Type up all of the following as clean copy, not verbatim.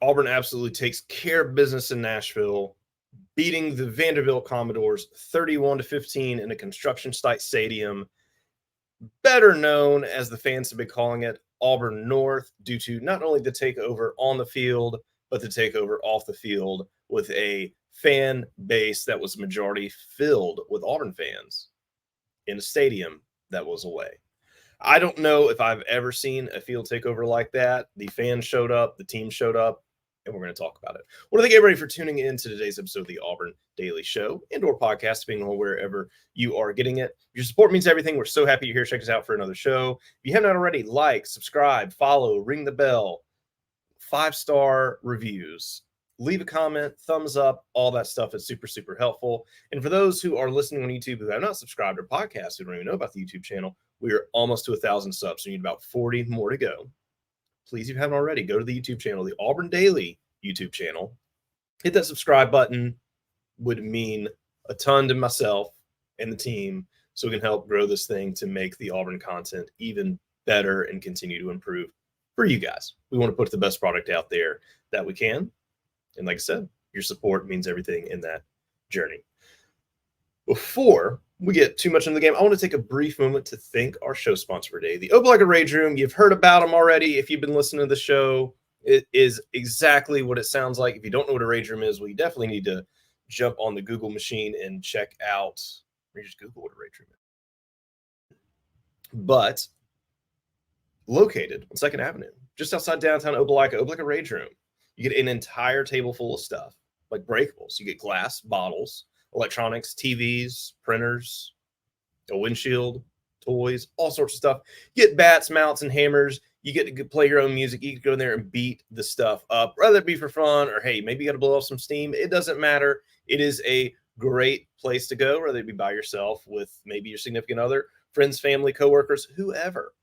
Auburn absolutely takes care of business in Nashville, beating the Vanderbilt Commodores 31-15 in a construction site stadium, better known as the fans have been calling it Auburn North, due to not only the takeover on the field, but the takeover off the field with a fan base that was majority filled with Auburn fans in a stadium that was away. I don't know if I've ever seen a field takeover like that. The fans showed up, the team showed up, and we're going to talk about it. Well, I get ready for tuning in to today's episode of the Auburn Daily Show and/or podcast, depending on wherever you are getting it. Your support means everything. We're so happy you're here. Check us out for another show. If you haven't already, like, subscribe, follow, ring the bell, 5-star reviews. Leave a comment, thumbs up, all that stuff is super, super helpful. And for those who are listening on YouTube who have not subscribed or podcasts, who don't even know about the YouTube channel, we are almost to 1,000 subs. So we need about 40 more to go. Please, if you haven't already, go to the YouTube channel, the Auburn Daily YouTube channel. Hit that subscribe button. Would mean a ton to myself and the team, so we can help grow this thing to make the Auburn content even better and continue to improve for you guys. We want to put the best product out there that we can. And like I said, your support means everything in that journey. Before we get too much into the game, I want to take a brief moment to thank our show sponsor for today, the Opelika Rage Room. You've heard about them already. If you've been listening to the show, it is exactly what it sounds like. If you don't know what a Rage Room is, well, you definitely need to jump on the Google machine and check out, or just Google what a Rage Room is. But located on 2nd Avenue, just outside downtown Opelika Rage Room, you get an entire table full of stuff, like breakables. You get glass, bottles, electronics, TVs, printers, a windshield, toys, all sorts of stuff. You get bats, mounts, and hammers. You get to play your own music. You can go in there and beat the stuff up, whether it be for fun or, hey, maybe you got to blow off some steam. It doesn't matter. It is a great place to go, whether it be by yourself, with maybe your significant other, friends, family, coworkers, whoever.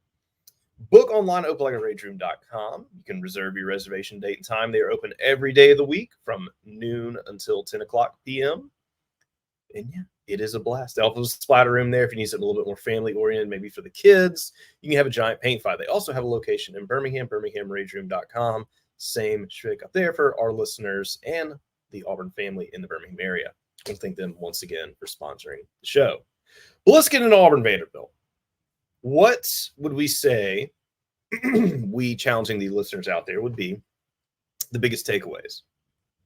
Book online at opelikaRageRoom.com. You can reserve your reservation date and time. They are open every day of the week from noon until 10 o'clock p.m. And yeah, it is a blast. They also have a splatter room there if you need something a little bit more family-oriented, maybe for the kids. You can have a giant paint fight. They also have a location in Birmingham, BirminghamRageRoom.com. Same trick up there for our listeners and the Auburn family in the Birmingham area. I want to thank them once again for sponsoring the show. Well, let's get into Auburn Vanderbilt. What would we say, we challenging the listeners out there, would be the biggest takeaways?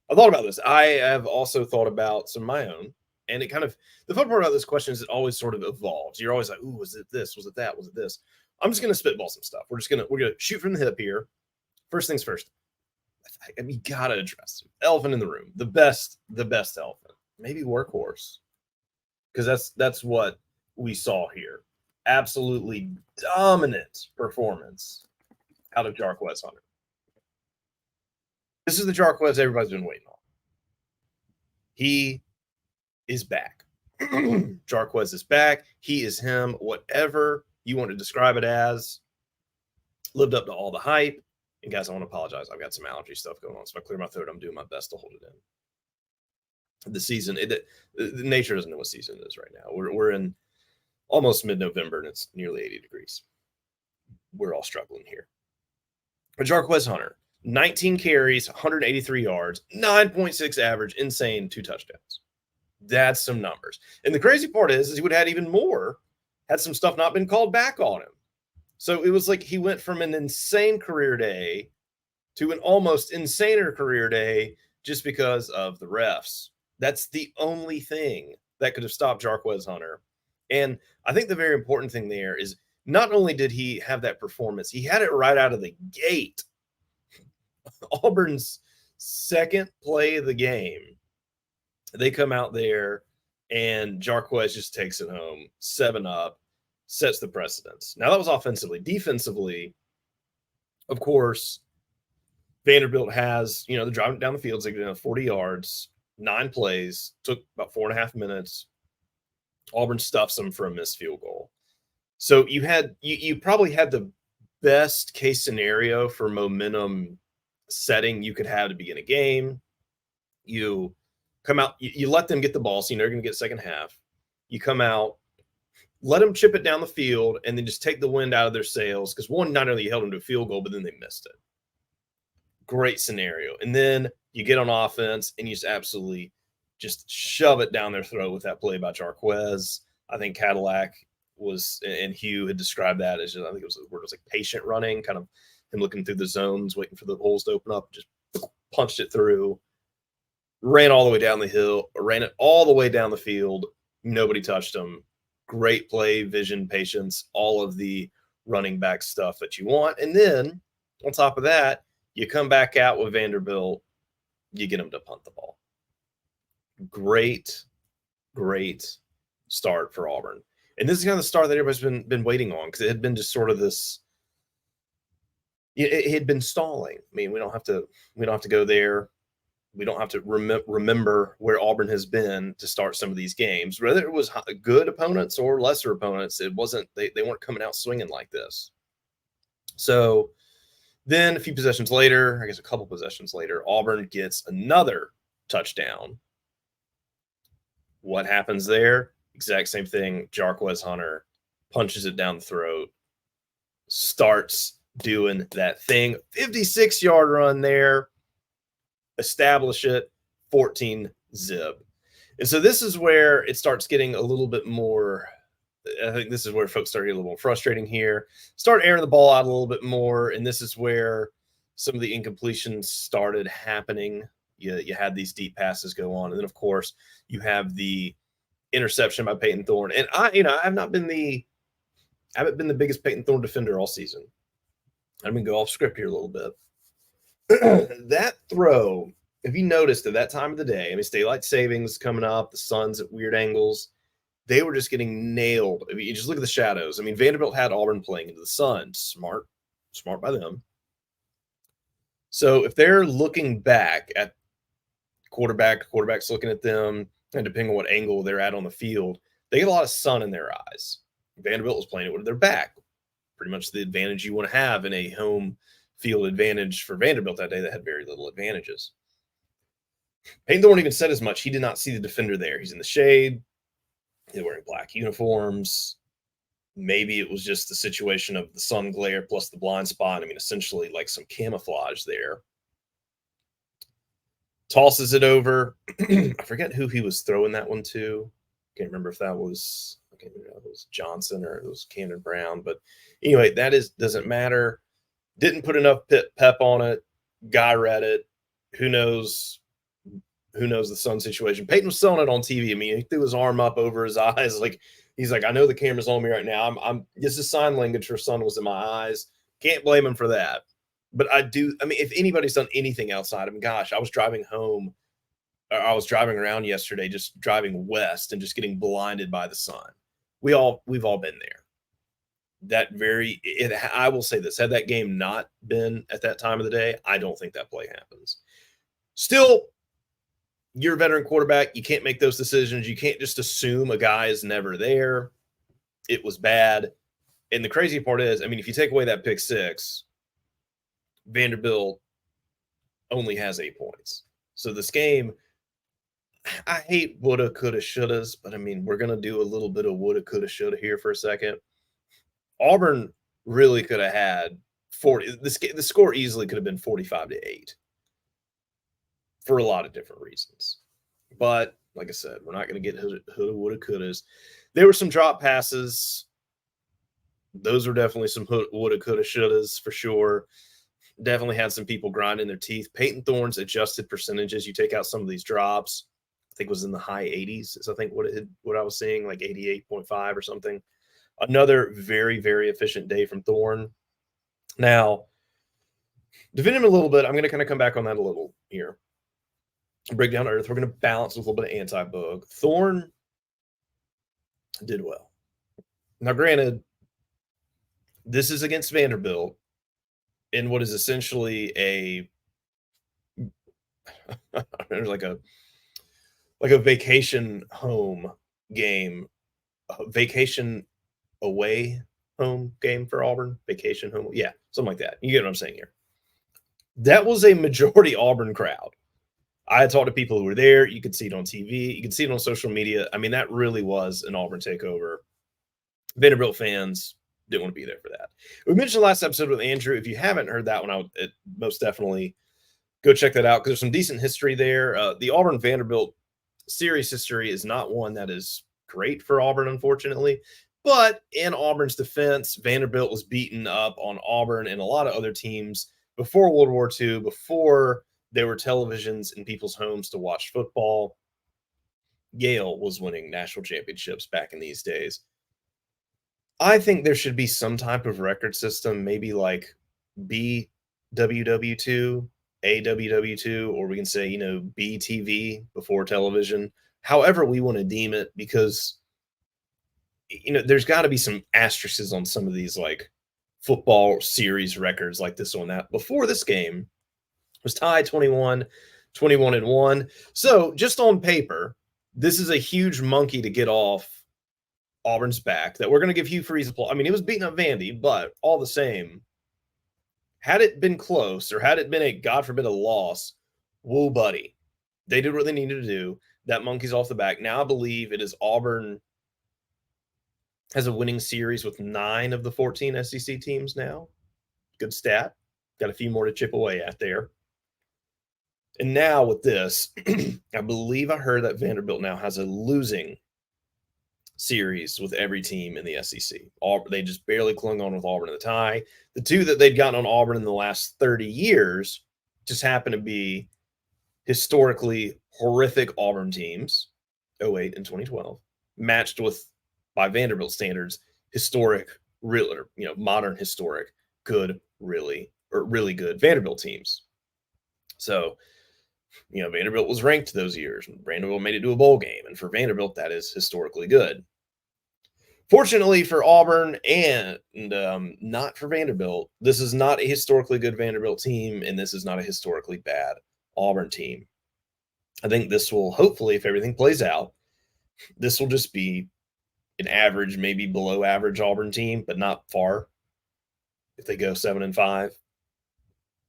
I thought about this. I have also thought about some of my own. And it kind of, the fun part about this question is it always sort of evolves. You're always like, ooh, was it this? Was it that? Was it this? I'm just going to spitball some stuff. We're going to shoot from the hip here. First things first. I mean, you got to address it. Elephant in the room. The best elephant. Maybe workhorse. Because that's what we saw here. Absolutely dominant performance out of Jarquez Hunter. This is the Jarquez everybody's been waiting on. He is back. Jarquez is back. He is him. Whatever you want to describe it as. Lived up to all the hype. And guys, I want to apologize. I've got some allergy stuff going on. So if I clear my throat, I'm doing my best to hold it in. The season, the nature doesn't know what season it is right now. We're in almost mid-November, and it's nearly 80 degrees. We're all struggling here. But Jarquez Hunter, 19 carries, 183 yards, 9.6 average, insane, 2 touchdowns. That's some numbers. And the crazy part is he would have had even more had some stuff not been called back on him. So it was like he went from an insane career day to an almost insaner career day just because of the refs. That's the only thing that could have stopped Jarquez Hunter. And I think the very important thing there is not only did he have that performance, he had it right out of the gate. Auburn's second play of the game, they come out there and Jarquez just takes it home, 7-up, sets the precedence. Now, that was offensively. Defensively, of course, Vanderbilt has, they're driving down the field, so they get 40 yards, 9 plays, took about 4.5 minutes. Auburn stuffs them for a missed field goal. So you probably had the best case scenario for momentum setting you could have to begin a game. You come out, you let them get the ball, so they're going to get second half. You come out, let them chip it down the field, and then just take the wind out of their sails. Because one, not only held them to a field goal, but then they missed it. Great scenario. And then you get on offense and you just absolutely just shove it down their throat with that play by Jarquez. I think Cadillac and Hugh had described that as, I think it was the word was like patient running, kind of him looking through the zones, waiting for the holes to open up, just punched it through, ran all the way down the hill, ran it all the way down the field. Nobody touched him. Great play, vision, patience, all of the running back stuff that you want. And then on top of that, you come back out with Vanderbilt, you get them to punt the ball. Great start for Auburn. And this is kind of the start that everybody's been waiting on, because it had been just sort of this, it had been stalling. I mean, we don't have to go there. We don't have to remember where Auburn has been to start some of these games. Whether it was good opponents or lesser opponents, it wasn't, they weren't coming out swinging like this. So then a few possessions later, I guess a couple possessions later, Auburn gets another touchdown. What happens there? Exact same thing. Jarquez Hunter punches it down the throat, starts doing that thing. 56-yard run there. Establish it, 14 zip. And so this is where it starts getting a little bit more, I think this is where folks start getting a little more frustrating here. Start airing the ball out a little bit more, and this is where some of the incompletions started happening. You had these deep passes go on, and then of course you have the interception by Peyton Thorne. And I haven't been the biggest Peyton Thorne defender all season. I'm gonna go off script here a little bit. That throw, if you noticed at that time of the day, I mean, it's daylight savings coming up, the sun's at weird angles. They were just getting nailed. I mean, you just look at the shadows. I mean, Vanderbilt had Auburn playing into the sun. Smart by them. So if they're looking back at quarterback's looking at them, and depending on what angle they're at on the field, they get a lot of sun in their eyes. Vanderbilt was playing it with their back. Pretty much the advantage you want to have in a home field advantage for Vanderbilt that day that had very little advantages. Peyton Thorne even said as much. He did not see the defender there. He's in the shade. They're wearing black uniforms. Maybe it was just the situation of the sun glare plus the blind spot. I mean, essentially like some camouflage there. Tosses it over. I forget who he was throwing that one to. Can't remember if that was, it was Johnson or it was Camden Brown. But anyway, doesn't matter. Didn't put enough pep on it. Guy read it. Who knows the sun situation. Peyton was selling it on TV. I mean, he threw his arm up over his eyes. Like, he's like, I know the camera's on me right now. This is sign language for sun was in my eyes. Can't blame him for that. But if anybody's done anything outside, I mean, gosh, I was driving around yesterday, just driving west and just getting blinded by the sun. We've all been there. I will say this, had that game not been at that time of the day, I don't think that play happens. Still, you're a veteran quarterback. You can't make those decisions. You can't just assume a guy is never there. It was bad. And the crazy part is, I mean, if you take away that pick six, Vanderbilt only has 8 points. So this game, I hate woulda, coulda, shouldas, but I mean, we're going to do a little bit of woulda, coulda, shoulda here for a second. Auburn really could have had 40. The score easily could have been 45-8 for a lot of different reasons. But like I said, we're not going to get woulda, woulda, couldas. There were some drop passes. Those were definitely some woulda, coulda, shouldas for sure. Definitely had some people grinding their teeth. Peyton Thorne's adjusted percentages, you take out some of these drops, I think it was in the high 80s. Is I think what I was seeing, like 88.5 or something. Another very, very efficient day from Thorne. Now, defend him a little bit. I'm going to kind of come back on that a little here. Break down earth. We're going to balance with a little bit of anti-bug. Thorne did well. Now, granted, this is against Vanderbilt in what is essentially like a vacation home game, vacation away home game for Auburn, vacation home. Yeah, something like that. You get what I'm saying here. That was a majority Auburn crowd. I had talked to people who were there. You could see it on TV. You could see it on social media. I mean, that really was an Auburn takeover. Vanderbilt fans didn't want to be there for that. We mentioned last episode with Andrew. If you haven't heard that one, I would most definitely Go check that out because there's some decent history there. The Auburn Vanderbilt series history is not one that is great for Auburn, unfortunately. But in Auburn's defense, Vanderbilt was beaten up on Auburn and a lot of other teams before World War II, before there were televisions in people's homes to watch football. Yale was winning national championships back in these days. I think there should be some type of record system, maybe like BWW2, AWW2, or we can say, BTV before television, however we want to deem it, because, there's got to be some asterisks on some of these like football series records like this one that before this game was tied 21-1. So just on paper, this is a huge monkey to get off Auburn's back that we're going to give Hugh Freeze applause. I mean, he was beating up Vandy, but all the same, had it been close or had it been a, God forbid, a loss, woo, buddy. They did what they needed to do. That monkey's off the back. Now I believe it is Auburn has a winning series with 9 of the 14 SEC teams now. Good stat. Got a few more to chip away at there. And now with this, I believe I heard that Vanderbilt now has a losing series with every team in the SEC. They just barely clung on with Auburn in the tie. The two that they'd gotten on Auburn in the last 30 years just happen to be historically horrific Auburn teams, 2008 and 2012, matched with, by Vanderbilt standards, historic, real, or, modern historic, good, really good Vanderbilt teams. So, Vanderbilt was ranked those years. Vanderbilt made it to a bowl game. And for Vanderbilt, that is historically good. Fortunately for Auburn and not for Vanderbilt, this is not a historically good Vanderbilt team, and this is not a historically bad Auburn team. I think this will, hopefully, if everything plays out, this will just be an average, maybe below average Auburn team, but not far if they go 7-5.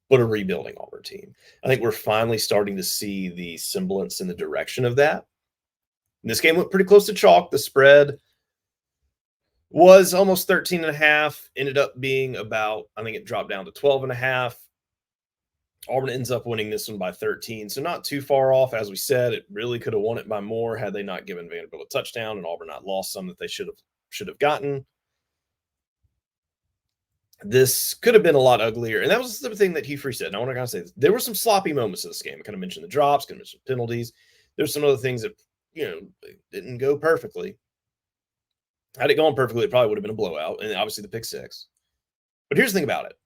But a rebuilding Auburn team. I think we're finally starting to see the semblance in the direction of that. And this game went pretty close to chalk. The spread was almost 13.5, ended up being about, I think it dropped down to 12.5. Auburn ends up winning this one by 13, so not too far off. As we said, it really could have won it by more had they not given Vanderbilt a touchdown and Auburn not lost some that they should have gotten. This could have been a lot uglier. And that was the thing that Hugh Freeze said. And I want to kind of say this. There were some sloppy moments in this game. I kind of mentioned the drops, kind of mentioned penalties. There's some other things that, didn't go perfectly. Had it gone perfectly, it probably would have been a blowout. And obviously the pick six. But here's the thing about it.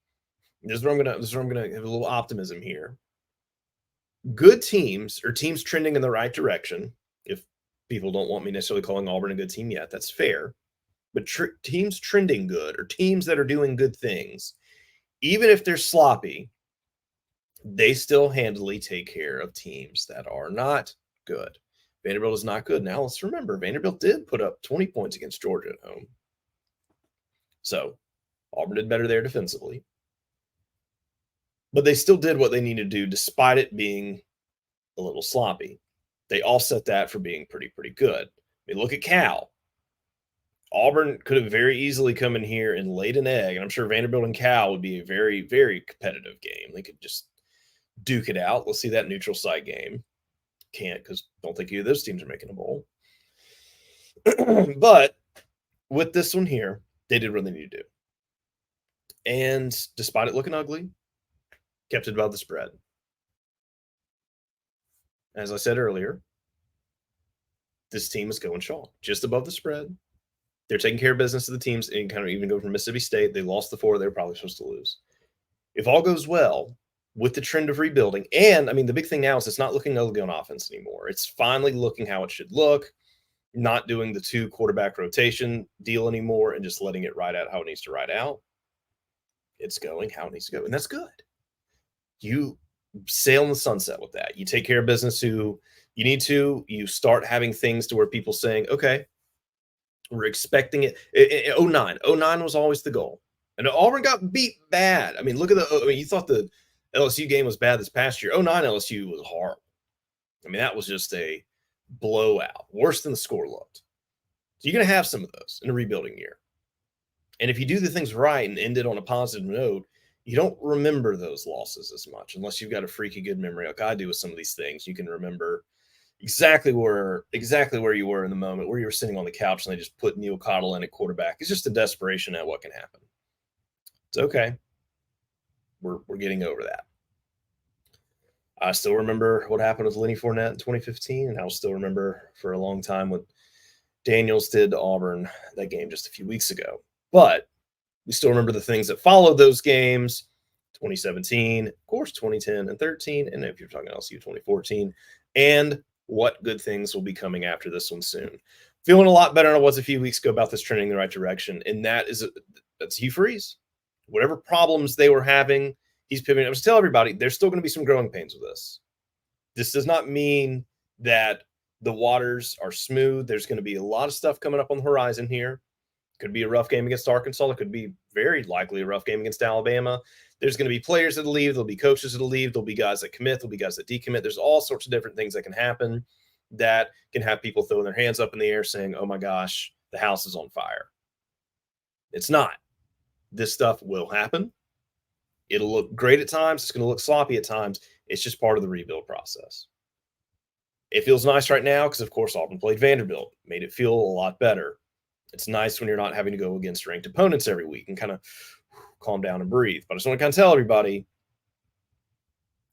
This is where I'm gonna have a little optimism here. Good teams, or teams trending in the right direction, if people don't want me necessarily calling Auburn a good team yet, that's fair. But teams trending good, or teams that are doing good things, even if they're sloppy, they still handily take care of teams that are not good. Vanderbilt is not good. Now, let's remember, Vanderbilt did put up 20 points against Georgia at home. So, Auburn did better there defensively. But they still did what they needed to do, despite it being a little sloppy. They offset that for being pretty good. I mean, look at Cal. Auburn could have very easily come in here and laid an egg, and I'm sure Vanderbilt and Cal would be a very, very competitive game. They could just duke it out. Let's see that neutral site game. Can't, because don't think either of those teams are making a bowl. But with this one here, they did what they needed to do. And despite it looking ugly, kept it above the spread. As I said earlier, this team is going chalk, just above the spread. They're taking care of business to the teams, and kind of even go from Mississippi State. They lost the 4 they were probably supposed to lose. If all goes well with the trend of rebuilding, and I mean, the big thing now is it's not looking ugly on offense anymore. It's finally looking how it should look, not doing the 2 quarterback rotation deal anymore and just letting it ride out how it needs to ride out. It's going how it needs to go, and that's good. You sail in the sunset with that. You take care of business who you need to. You start having things to where people saying, okay, we're expecting it. 09 was always the goal. And Auburn got beat bad. I mean, look at you thought the LSU game was bad this past year. 09 LSU was horrible. I mean, that was just a blowout, worse than the score looked. So you're going to have some of those in a rebuilding year. And if you do the things right and end it on a positive note, you don't remember those losses as much unless you've got a freaky good memory like I do with some of these things. You can remember exactly where you were in the moment, where you were sitting on the couch and they just put Neil Cottle in at quarterback. It's just a desperation at what can happen. It's okay. We're getting over that. I still remember what happened with Lenny Fournette in 2015, and I'll still remember for a long time what Daniels did to Auburn that game just a few weeks ago. But we still remember the things that followed those games, 2017, of course, 2010 and 13, and if you're talking LSU, 2014, and what good things will be coming after this one soon. Feeling a lot better than I was a few weeks ago about this trending in the right direction, and that's Hugh Freeze. Whatever problems they were having, he's pivoting. I was tell everybody there's still going to be some growing pains with this. This does not mean that the waters are smooth. There's going to be a lot of stuff coming up on the horizon here. Could be a rough game against Arkansas. It could be very likely a rough game against Alabama. There's going to be players that'll leave. There'll be coaches that'll leave. There'll be guys that commit. There'll be guys that decommit. There's all sorts of different things that can happen that can have people throwing their hands up in the air saying, oh my gosh, the house is on fire. It's not. This stuff will happen. It'll look great at times. It's going to look sloppy at times. It's just part of the rebuild process. It feels nice right now because, of course, Auburn played Vanderbilt. Made it feel a lot better. It's nice when you're not having to go against ranked opponents every week and kind of calm down and breathe. But I just want to kind of tell everybody,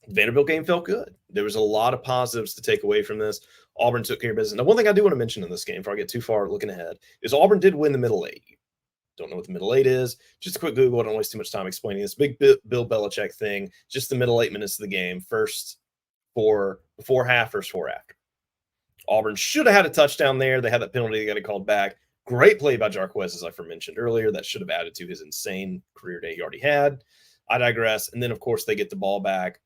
the Vanderbilt game felt good. There was a lot of positives to take away from this. Auburn took care of business. Now, one thing I do want to mention in this game before I get too far looking ahead is Auburn did win the middle eight. Don't know what the middle eight is. Just a quick Google. I don't waste too much time explaining this. Big Bill Belichick thing. Just the middle 8 minutes of the game. First for before half, first four after. Auburn should have had a touchdown there. They had that penalty. They got it called back. Great play by Jarquez, as I mentioned earlier. That should have added to his insane career day he already had. I digress. And then, of course, they get the ball back.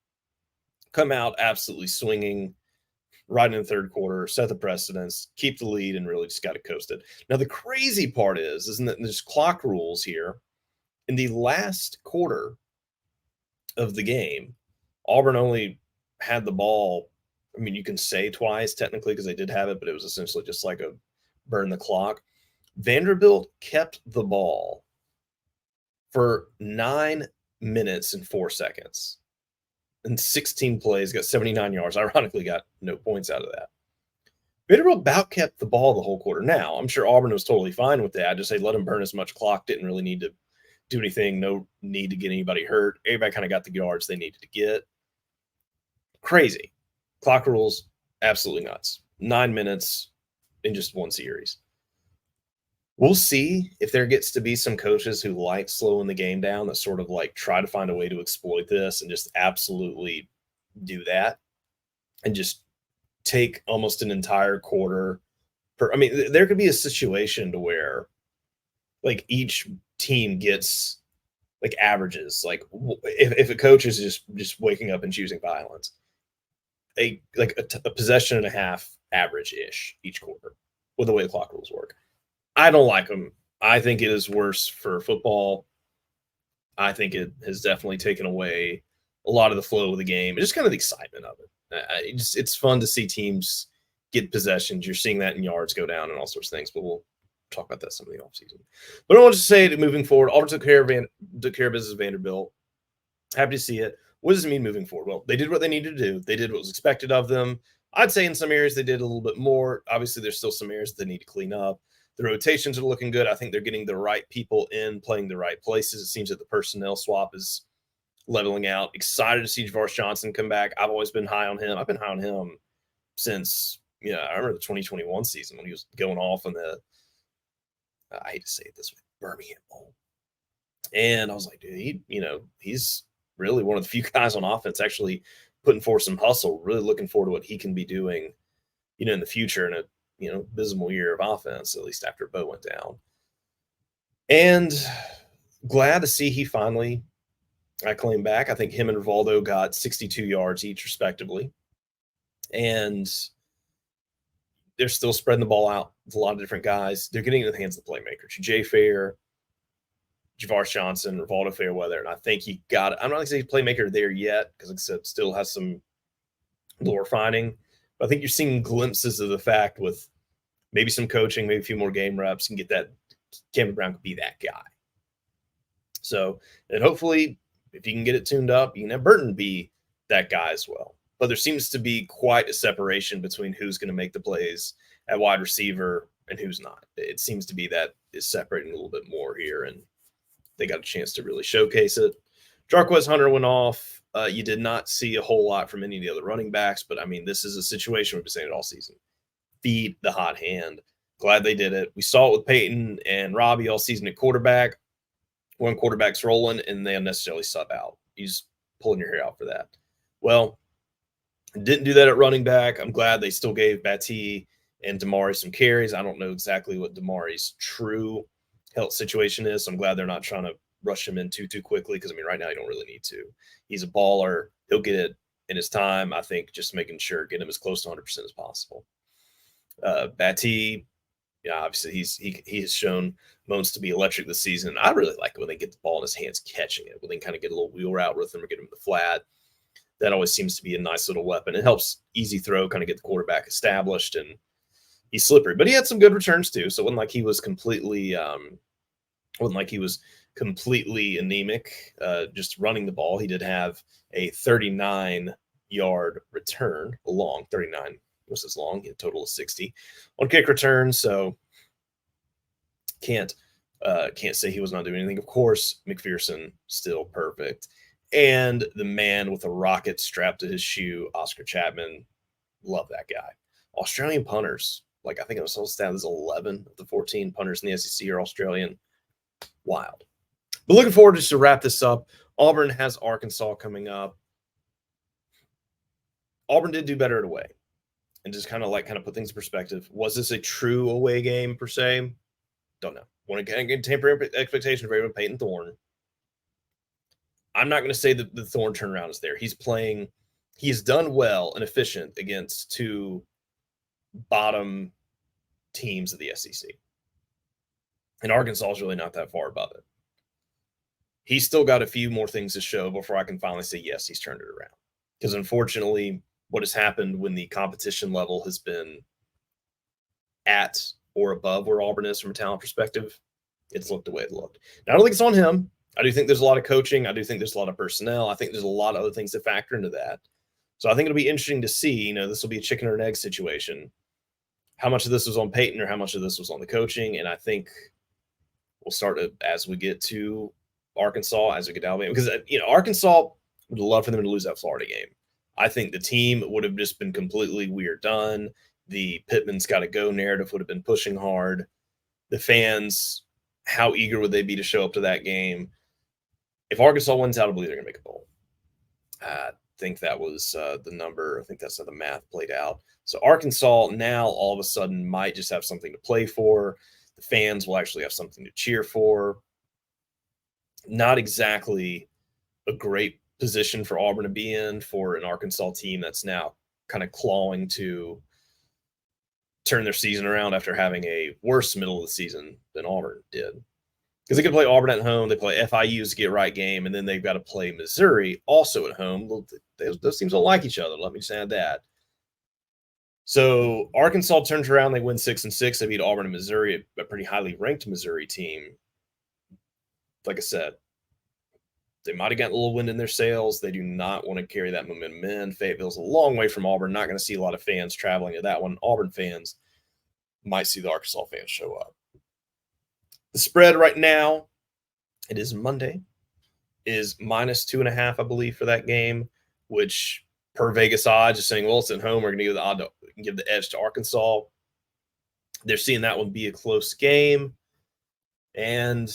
Come out absolutely swinging right in the third quarter, set the precedence, keep the lead, and really just got to coast it. Now, the crazy part isn't that there's clock rules here. In the last quarter of the game, Auburn only had the ball. I mean, you can say twice technically because they did have it, but it was essentially just like a burn the clock. Vanderbilt kept the ball for 9 minutes and 4 seconds. And 16 plays, got 79 yards. Ironically, got no points out of that. Vanderbilt about kept the ball the whole quarter. Now, I'm sure Auburn was totally fine with that. Just say let them burn as much clock. Didn't really need to do anything. No need to get anybody hurt. Everybody kind of got the yards they needed to get. Crazy. Clock rules, absolutely nuts. 9 minutes in just one series. We'll see if there gets to be some coaches who like slowing the game down that sort of like try to find a way to exploit this and just absolutely do that and just take almost an entire quarter. I mean, there could be a situation to where like each team gets like averages. Like if a coach is just waking up and choosing violence, a possession and a half average-ish each quarter with the way the clock rules work. I don't like them. I think it is worse for football. I think it has definitely taken away a lot of the flow of the game and just kind of the excitement of it. It's fun to see teams get possessions. You're seeing that in yards go down and all sorts of things, but we'll talk about that some of the offseason. But I want to say that moving forward, Auburn took care of business at Vanderbilt. Happy to see it. What does it mean moving forward? Well, they did what they needed to do. They did what was expected of them. I'd say in some areas they did a little bit more. Obviously, there's still some areas that they need to clean up. The rotations are looking good. I think they're getting the right people in, playing the right places. It seems that the personnel swap is leveling out. Excited to see Jarquez Hunter come back. I've always been high on him. I've been high on him since, I remember the 2021 season when he was going off in the, I hate to say it this way, Birmingham Bowl. And I was like, dude, he's really one of the few guys on offense actually putting forth some hustle. Really looking forward to what he can be doing, in the future in a, abysmal year of offense, at least after Bo went down. And glad to see he finally claimed back. I think him and Rivaldo got 62 yards each, respectively. And they're still spreading the ball out with a lot of different guys. They're getting into the hands of the playmakers. Jay Fair, Jarquez Johnson, Rivaldo Fairweather. And I think he got it. I'm not going to say playmaker there yet because, like I said, still has some little refining. But I think you're seeing glimpses of the fact with maybe some coaching, maybe a few more game reps, and get that Cameron Brown could be that guy. So, and hopefully If you can get it tuned up, you can have Burton be that guy as well. But there seems to be quite a separation between who's going to make the plays at wide receiver and who's not. It seems to be that is separating a little bit more here, and they got a chance to really showcase it. Jarquez Hunter went off. You did not see a whole lot from any of the other running backs, but I mean, this is a situation we've been saying it all season. Feed the hot hand. Glad they did it. We saw it with Peyton and Robbie all season at quarterback. One quarterback's rolling, and they unnecessarily sub out. He's pulling your hair out for that. Well, didn't do that at running back. I'm glad they still gave Batty and Damari some carries. I don't know exactly what Damari's true health situation is. So I'm glad they're not trying to rush him in too quickly because, I mean, right now you don't really need to. He's a baller. He'll get it in his time. I think just making sure, get him as close to 100% as possible. Batty, yeah, obviously he has shown moments to be electric this season. I really like it when they get the ball in his hands catching it, when they kind of get a little wheel route with him or get him in the flat. That always seems to be a nice little weapon. It helps easy throw, kind of get the quarterback established, and he's slippery. But he had some good returns too, so it wasn't like he was completely anemic. Just running the ball, he did have a 39-yard return, a long 39. Was as long, he had a total of 60 on kick return. So can't say he was not doing anything. Of course, McPherson still perfect. And the man with a rocket strapped to his shoe, Oscar Chapman, love that guy. Australian punters, like I think it was whole stat is 11 of the 14 punters in the SEC are Australian. Wild. But looking forward just to wrap this up. Auburn has Arkansas coming up. Auburn did do better at away. And just kind of put things in perspective. Was this a true away game per se? Don't know. Want to get temper expectation for everyone. Peyton Thorne. I'm not going to say that the Thorne turnaround is there. He's done well and efficient against two bottom teams of the SEC. And Arkansas is really not that far above it. He's still got a few more things to show before I can finally say, yes, he's turned it around. Because unfortunately, what has happened when the competition level has been at or above where Auburn is from a talent perspective, it's looked the way it looked. Now, I don't think it's on him. I do think there's a lot of coaching. I do think there's a lot of personnel. I think there's a lot of other things that factor into that. So I think it'll be interesting to see, this will be a chicken or an egg situation. How much of this was on Peyton or how much of this was on the coaching? And I think we'll start as we get to Arkansas, as we get to Alabama. Because, Arkansas would love for them to lose that Florida game. I think the team would have just been completely we're done. The Pittman's got to go narrative would have been pushing hard. The fans, how eager would they be to show up to that game? If Arkansas wins out, I believe they're going to make a bowl. I think that was the number. I think that's how the math played out. So Arkansas now all of a sudden might just have something to play for. The fans will actually have something to cheer for. Not exactly a great position for Auburn to be in for an Arkansas team that's now kind of clawing to turn their season around after having a worse middle of the season than Auburn did. Because they can play Auburn at home, they play FIU's get right game, and then they've got to play Missouri also at home. Those teams don't like each other. Let me just add that. So Arkansas turns around, they win 6-6. They beat Auburn and Missouri, a pretty highly ranked Missouri team. Like I said, they might have gotten a little wind in their sails. They do not want to carry that momentum in. Fayetteville's a long way from Auburn. Not going to see a lot of fans traveling to that one. Auburn fans might see the Arkansas fans show up. The spread right now, it is Monday, is -2.5, I believe, for that game, which per Vegas odds is saying, well, it's at home. We're going to give the edge to Arkansas. They're seeing that one be a close game. And,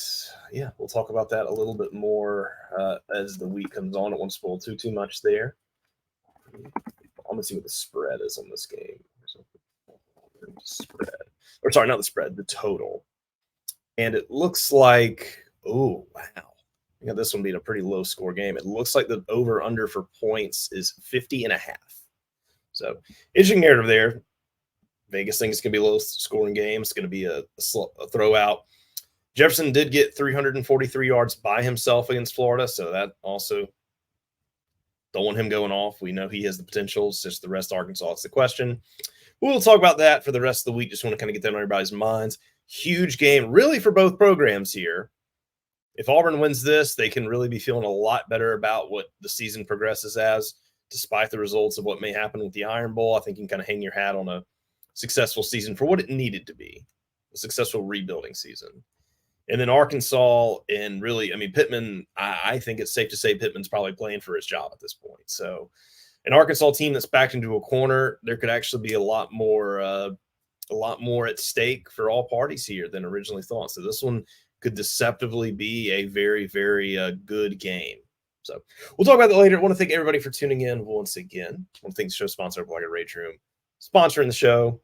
yeah, we'll talk about that a little bit more as the week comes on. It won't spoil too much there. I'm going to see what the spread is on this game. The total. And it looks like, oh, wow. I got this one being a pretty low-score game. It looks like the over-under for points is 50.5. So, interesting narrative there. Vegas thinks it's going to be a low-scoring game. It's going to be a throw-out. Jefferson did get 343 yards by himself against Florida, so that also don't want him going off. We know he has the potential. It's just the rest of Arkansas. It's the question. We'll talk about that for the rest of the week. Just want to kind of get that on everybody's minds. Huge game, really, for both programs here. If Auburn wins this, they can really be feeling a lot better about what the season progresses as, despite the results of what may happen with the Iron Bowl. I think you can kind of hang your hat on a successful season for what it needed to be, a successful rebuilding season. And then Arkansas, and really, I mean, Pittman, I think it's safe to say Pittman's probably playing for his job at this point. So an Arkansas team that's backed into a corner, there could actually be a lot more at stake for all parties here than originally thought. So this one could deceptively be a very, very good game. So we'll talk about that later. I want to thank everybody for tuning in once again. I want to thank the show sponsor, Blogger Rage Room, sponsoring the show.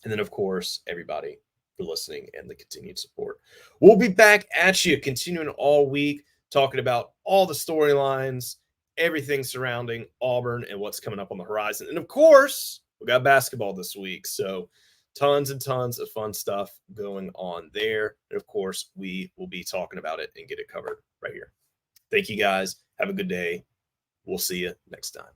And then, of course, everybody for listening and the continued support. We'll be back at you, continuing all week, talking about all the storylines, everything surrounding Auburn and what's coming up on the horizon. And, of course, we got basketball this week. So tons and tons of fun stuff going on there. And, of course, we will be talking about it and get it covered right here. Thank you, guys. Have a good day. We'll see you next time.